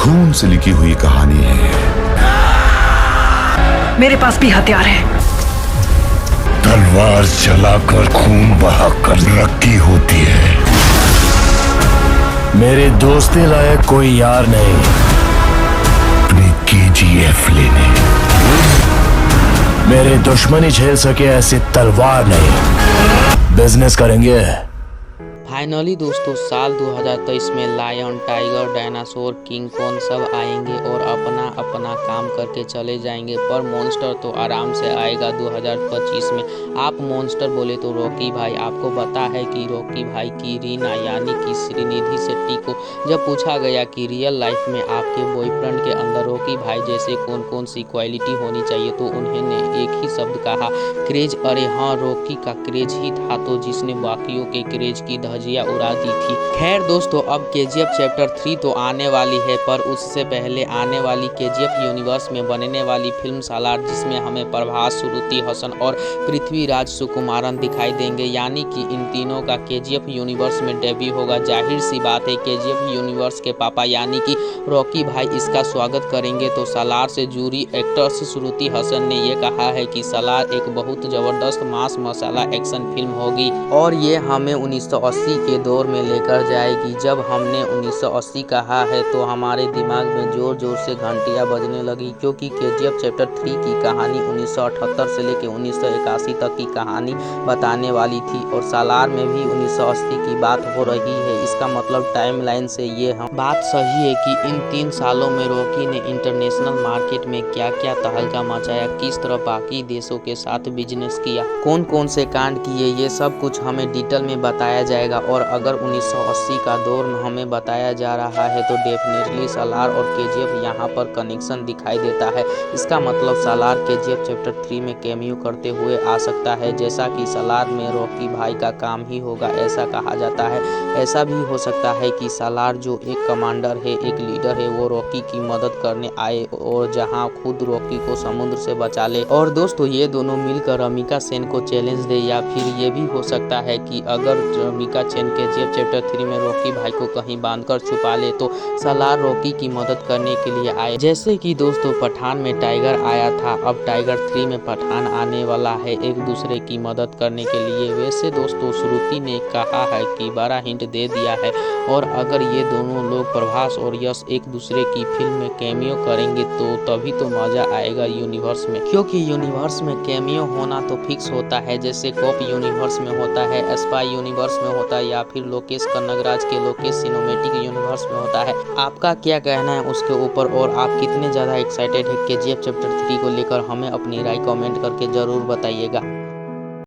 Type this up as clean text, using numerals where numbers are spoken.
खून से लिखी हुई कहानी है। मेरे पास भी हथियार है। तलवार चलाकर खून बहाकर रखी होती है। मेरे दोस्ती लायक कोई यार नहीं। अपनी KGF लेने मेरे दुश्मनी झेल सके ऐसी तलवार नहीं। बिजनेस करेंगे। फाइनली दोस्तों साल 2023 में lion, tiger, dinosaur, King Kong सब आएंगे और अपना अपना काम करके चले जाएंगे, पर मॉन्स्टर तो आराम से आएगा 2025 में। आप मॉन्स्टर बोले तो रॉकी भाई। आपको पता है कि रॉकी भाई की रीना यानी कि श्रीनिधि शेट्टी को जब पूछा गया कि रियल लाइफ में आपके बॉयफ्रेंड के अंदर रॉकी भाई जैसे कौन कौन सी क्वालिटी होनी चाहिए, तो उन्होंने एक ही शब्द कहा, क्रेज। अरे हाँ, रॉकी का क्रेज ही था तो जिसने बाकियों के क्रेज की धज्जियां उड़ा दी थी। खैर दोस्तों, अब KGF चैप्टर 3 तो आने वाली है, पर उससे पहले आने वाली KGF यूनिवर्स में बनने वाली फिल्म सालार, जिसमें हमें प्रभास, श्रुति हसन और पृथ्वीराज सुकुमारन दिखाई देंगे, यानी कि इन तीनों का KGF यूनिवर्स में डेब्यू होगा। जाहिर सी बात है KGF यूनिवर्स के पापा यानी कि रॉकी भाई इसका स्वागत करेंगे। तो सालार से जुड़ी एक्ट्रेस श्रुति हसन ने ये कहा है कि सालार एक बहुत जबरदस्त मास मसाला एक्शन फिल्म होगी और ये हमें 1980 के दौर में लेकर जाएगी। जब हमने 1980 कहा है तो हमारे दिमाग में जोर जोर से घंटियां बजने लगी, क्योंकि KGF चैप्टर 3 की कहानी 1978 से लेकर 1981 तक की कहानी बताने वाली थी और सालार में भी 1980 की बात हो रही है। इसका मतलब टाइमलाइन से ये हम बात सही है कि इन 3 सालों में रॉकी ने इंटरनेशनल मार्केट में क्या क्या तहलका मचाया, किस तरह बाकी देशों के साथ बिजनेस किया, कौन कौन से कांड किए, ये सब कुछ हमें डिटेल में बताया जाएगा। और अगर 1980 का दौर हमें बताया जा रहा है तो डेफिनेटली सालार और KGF यहाँ पर कनेक्शन दिखाई देता है। इसका मतलब सालार KGF चैप्टर 3 में कैमियो करते हुए आ सकता है, जैसा कि सालार में रॉकी भाई का काम ही होगा ऐसा कहा जाता है। ऐसा भी हो सकता है कि सालार जो एक कमांडर है, एक लीडर है, वो रॉकी की मदद करने आए और जहाँ खुद रॉकी को समुद्र से बचा ले। और दोस्तों ये दोनों मिलकर रमिका सेन को चैलेंज दे, या फिर ये भी हो सकता है कि अगर रमिका सेन KGF चैप्टर 3 में रॉकी भाई को कहीं बांधकर छुपा ले तो सालार रॉकी की मदद करने के लिए आए, जैसे कि दोस्तों पठान में टाइगर आया था। अब टाइगर 3 में पठान आने वाला है एक दूसरे की मदद करने के लिए। वैसे दोस्तों श्रुति ने कहा है कि बड़ा हिंट दे दिया है, और अगर ये दोनों लोग प्रभास और यश एक दूसरे की फिल्म में कैमियो करेंगे तो तभी तो मजा आएगा यूनिवर्स में, क्योंकि यूनिवर्स में कैमियो होना तो फिक्स होता है, जैसे कॉप यूनिवर्स में होता है, स्पाई यूनिवर्स में होता है, या फिर लोकेश कनगराज के लोकेश सिनेमैटिक यूनिवर्स में होता है। आपका क्या कहना है उसके ऊपर, और आप कितने ज़्यादा एक्साइटेड है KGF चैप्टर 3 को लेकर, हमें अपनी राय कमेंट करके ज़रूर बताइएगा।